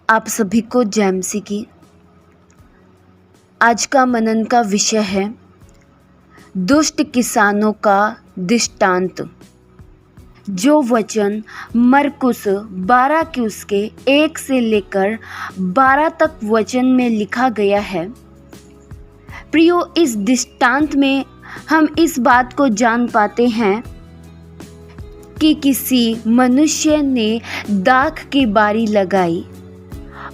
आप सभी को जैमसी की। आज का मनन का विषय है दुष्ट किसानों का दृष्टांत। जो वचन मरकुस 12 के उसके 1 से लेकर 12 तक वचन में लिखा गया है। प्रियो, इस दृष्टांत में हम इस बात को जान पाते हैं कि किसी मनुष्य ने दाख की बारी लगाई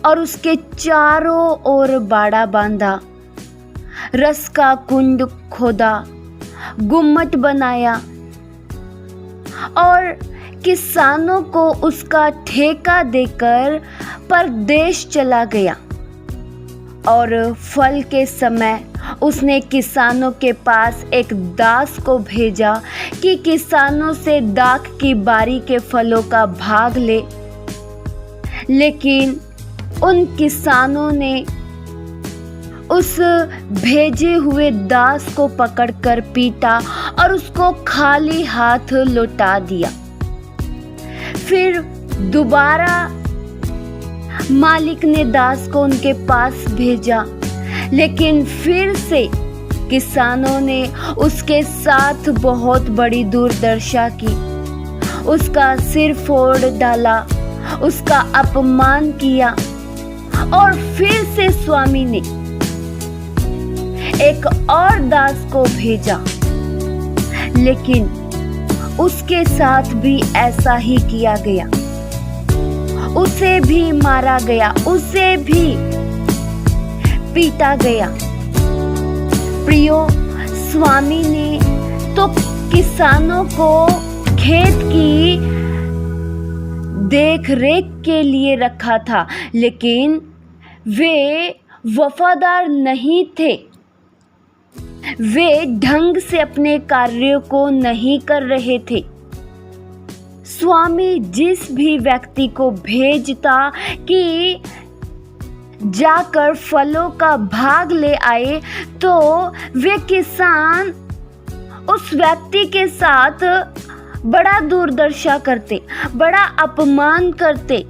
और उसके चारों ओर बाड़ा बांधा, रस का कुंड खोदा, गुम्मट बनाया और किसानों को उसका ठेका देकर परदेश चला गया। और फल के समय उसने किसानों के पास एक दास को भेजा कि किसानों से दाख की बारी के फलों का भाग ले। लेकिन उन किसानों ने उस भेजे हुए दास को पकड़कर पीटा और उसको खाली हाथ लौटा दिया। फिर दोबारा मालिक ने दास को उनके पास भेजा, लेकिन फिर से किसानों ने उसके साथ बहुत बड़ी दुर्दशा की। उसका सिर फोड़ डाला, उसका अपमान किया और फिर से स्वामी ने एक और दास को भेजा, लेकिन उसके साथ भी ऐसा ही किया गया। उसे भी मारा गया, उसे भी पीटा गया। प्रियो, स्वामी ने तो किसानों को खेत की देख रेख के लिए रखा था, लेकिन वे वफादार नहीं थे। वे ढंग से अपने कार्यों को नहीं कर रहे थे। स्वामी जिस भी व्यक्ति को भेजता कि जाकर फलों का भाग ले आए, तो वे किसान उस व्यक्ति के साथ बड़ा दुर्दशा करते, बड़ा अपमान करते,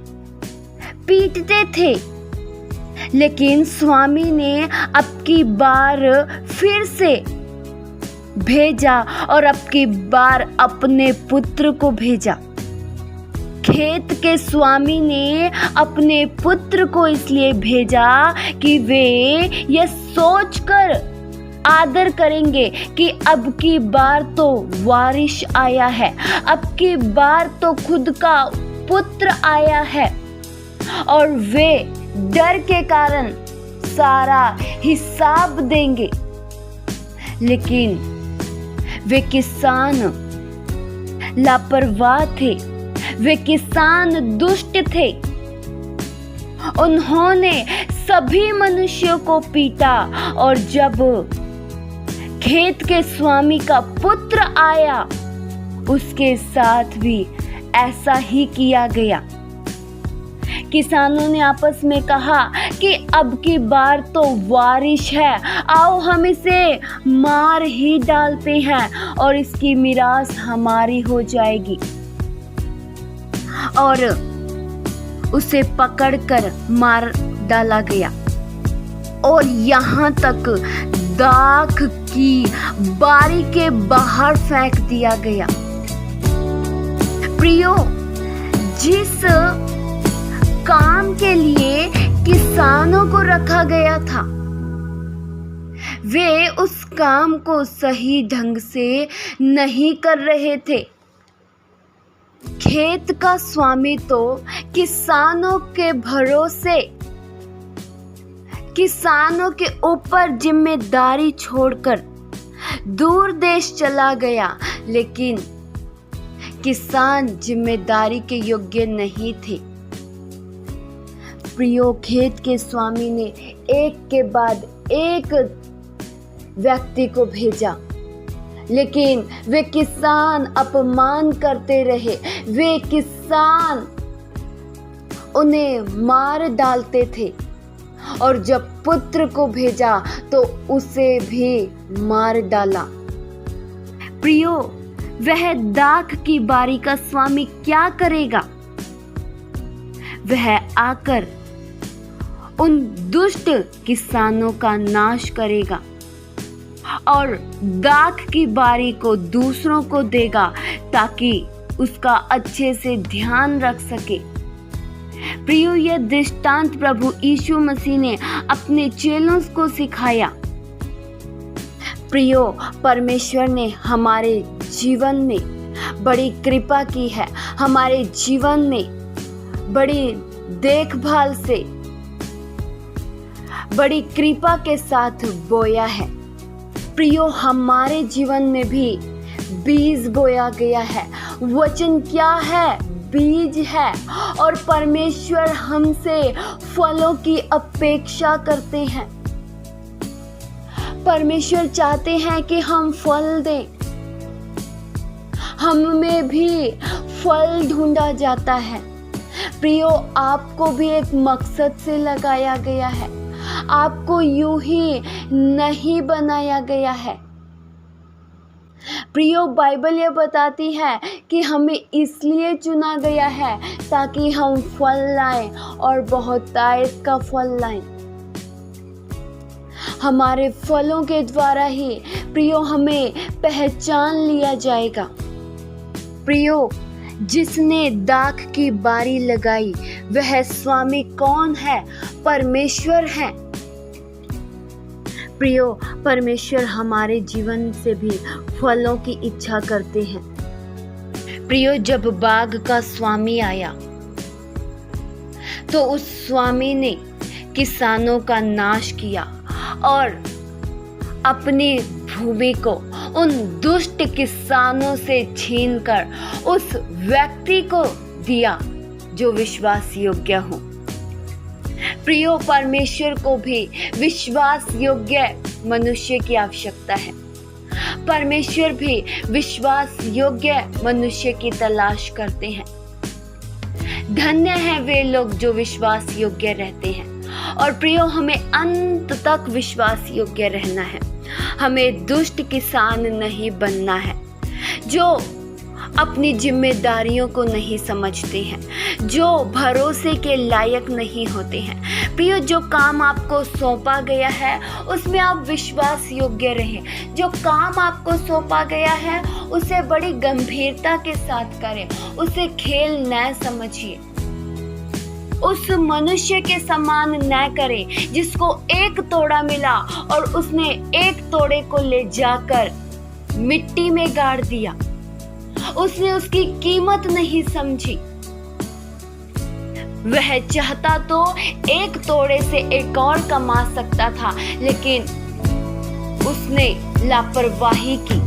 पीटते थे। लेकिन स्वामी ने अब की बार फिर से भेजा और अब की बार अपने पुत्र को भेजा। खेत के स्वामी ने अपने पुत्र को इसलिए भेजा कि वे यह सोचकर आदर करेंगे कि अब की बार तो वारिस आया है, अब की बार तो खुद का पुत्र आया है, और वे डर के कारण सारा हिसाब देंगे। लेकिन वे किसान लापरवाह थे, वे किसान दुष्ट थे। उन्होंने सभी मनुष्यों को पीटा और जब खेत के स्वामी का पुत्र आया, उसके साथ भी ऐसा ही किया गया। किसानों ने आपस में कहा कि अब की बार तो वारिस है, आओ हम इसे मार ही डालते हैं और इसकी मिरास हमारी हो जाएगी। और उसे पकड़कर मार डाला गया और यहाँ तक दाख की बारी के बाहर फेंक दिया गया। प्रियो, जिस काम के लिए किसानों को रखा गया था, वे उस काम को सही ढंग से नहीं कर रहे थे। खेत का स्वामी तो किसानों के भरोसे, किसानों के ऊपर जिम्मेदारी छोड़कर दूर देश चला गया, लेकिन किसान जिम्मेदारी के योग्य नहीं थे। प्रियो, खेत के स्वामी ने एक के बाद एक व्यक्ति को भेजा, लेकिन वे किसान अपमान करते रहे। वे किसान उन्हें मार डालते थे और जब पुत्र को भेजा तो उसे भी मार डाला। प्रियो, वह दाख की बारी का स्वामी क्या करेगा? वह आकर उन दुष्ट किसानों का नाश करेगा और दाख की बारी को दूसरों को देगा ताकि उसका अच्छे से ध्यान रख सके। प्रियो, यह दृष्टांत प्रभु यीशु मसीह ने अपने चेलों को सिखाया। प्रियो, परमेश्वर ने हमारे जीवन में बड़ी कृपा की है, हमारे जीवन में बड़ी देखभाल से, बड़ी कृपा के साथ बोया है। प्रियो, हमारे जीवन में भी बीज बोया गया है। वचन क्या है? बीज है। और परमेश्वर हमसे फलों की अपेक्षा करते हैं। परमेश्वर चाहते हैं कि हम फल दें। हम में भी फल ढूंढा जाता है। प्रियो, आपको भी एक मकसद से लगाया गया है। आपको यूं ही नहीं बनाया गया है। प्रियो, बाइबल ये बताती है कि हमें इसलिए चुना गया है ताकि हम फल लाएं और बहुतायत का फल लाएं। हमारे फलों के द्वारा ही प्रियो हमें पहचान लिया जाएगा। प्रियो, जिसने दाख की बारी लगाई वह स्वामी कौन है? परमेश्वर है। प्रियो, परमेश्वर हमारे जीवन से भी फलों की इच्छा करते हैं। प्रियो, जब बाग का स्वामी आया तो उस स्वामी ने किसानों का नाश किया और अपनी भूमि को उन दुष्ट किसानों से छीनकर उस व्यक्ति को दिया जो विश्वास योग्य हो। प्रियो, परमेश्वर को भी विश्वास योग्य मनुष्य की आवश्यकता है। परमेश्वर भी विश्वास योग्य मनुष्य की तलाश करते हैं। धन्य हैं वे लोग जो विश्वास योग्य रहते हैं। और प्रियो, हमें अंत तक विश्वास योग्य रहना है। हमें दुष्ट किसान नहीं बनना है जो अपनी जिम्मेदारियों को नहीं समझते हैं, जो भरोसे के लायक नहीं होते हैं। प्रियो, जो काम आपको सौंपा गया है उसमें आप विश्वास योग्य रहें। जो काम आपको सौंपा गया है उसे बड़ी गंभीरता के साथ करें, उसे खेल न समझिए। उस मनुष्य के समान न करें जिसको एक तोड़ा मिला और उसने एक तोड़े को ले जाकर मिट्टी में गाड़ दिया। उसने उसकी कीमत नहीं समझी। वह चाहता तो एक तोड़े से एक और कमा सकता था, लेकिन उसने लापरवाही की।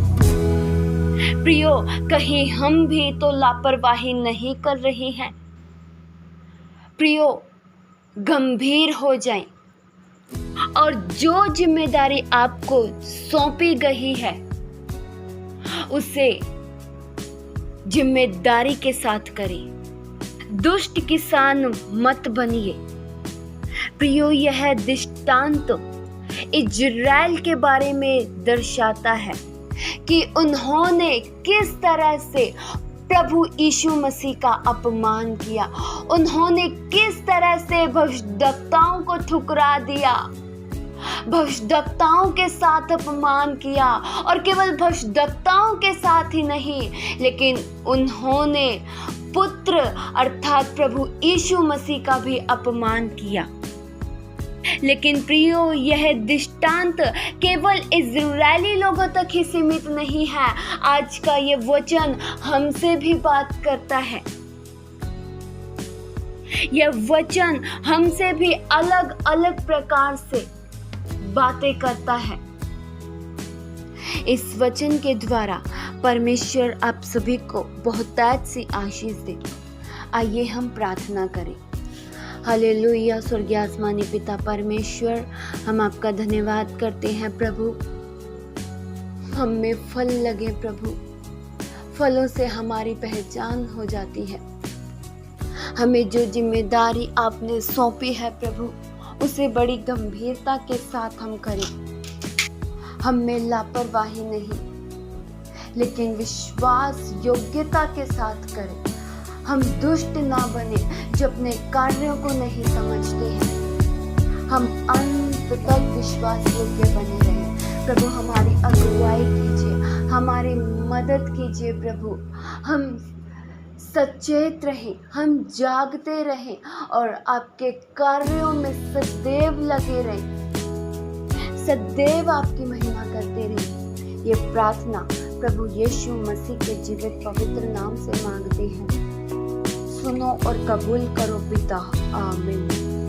प्रियो, कहीं हम भी तो लापरवाही नहीं कर रहे हैं? प्रियो, गंभीर हो जाएं और जो जिम्मेदारी आपको सौंपी गई है उसे जिम्मेदारी के साथ करें। दुष्ट किसान मत बनिए। प्रियो, यह दृष्टांत इजराइल के बारे में दर्शाता है कि उन्होंने किस तरह से प्रभु यीशु मसीह का अपमान किया। उन्होंने किस तरह से भविष्यद्वक्ताओं को ठुकरा दिया, भविष्यद्वक्ताओं के साथ अपमान किया। और केवल भविष्यद्वक्ताओं के साथ ही नहीं, लेकिन उन्होंने पुत्र अर्थात प्रभु यीशु मसीह का भी अपमान किया। लेकिन प्रियो, यह दृष्टांत केवल इज़राइली लोगों तक ही सीमित नहीं है। आज का ये वचन हमसे भी बात करता है। यह वचन हमसे भी अलग अलग प्रकार से बातें करता है। इस वचन के द्वारा परमेश्वर आप सभी को बहुतायत सी आशीष दे। आइए हम प्रार्थना करें। हालेलुया। स्वर्गीय आसमानी पिता परमेश्वर, हम आपका धन्यवाद करते हैं प्रभु। हम में फल लगे प्रभु, फलों से हमारी पहचान हो जाती है। हमें जो जिम्मेदारी आपने सौंपी है प्रभु, उसे बड़ी गंभीरता के साथ हम करें। हम में लापरवाही नहीं, लेकिन विश्वास योग्यता के साथ करें। हम दुष्ट ना बने जो अपने कार्यों को नहीं समझते हैं। हम अंत तक विश्वास योग्य बने रहें। प्रभु हमारी अगुवाई कीजिए, हमारी मदद कीजिए प्रभु। हम सचेत रहें, हम जागते रहें और आपके कार्यों में सदैव लगे रहें, सदैव आपकी महिमा करते रहें। ये प्रार्थना प्रभु यीशु मसीह के जीवित पवित्र नाम से मांगते हैं। सुनो और कबूल करो पिता, आमीन।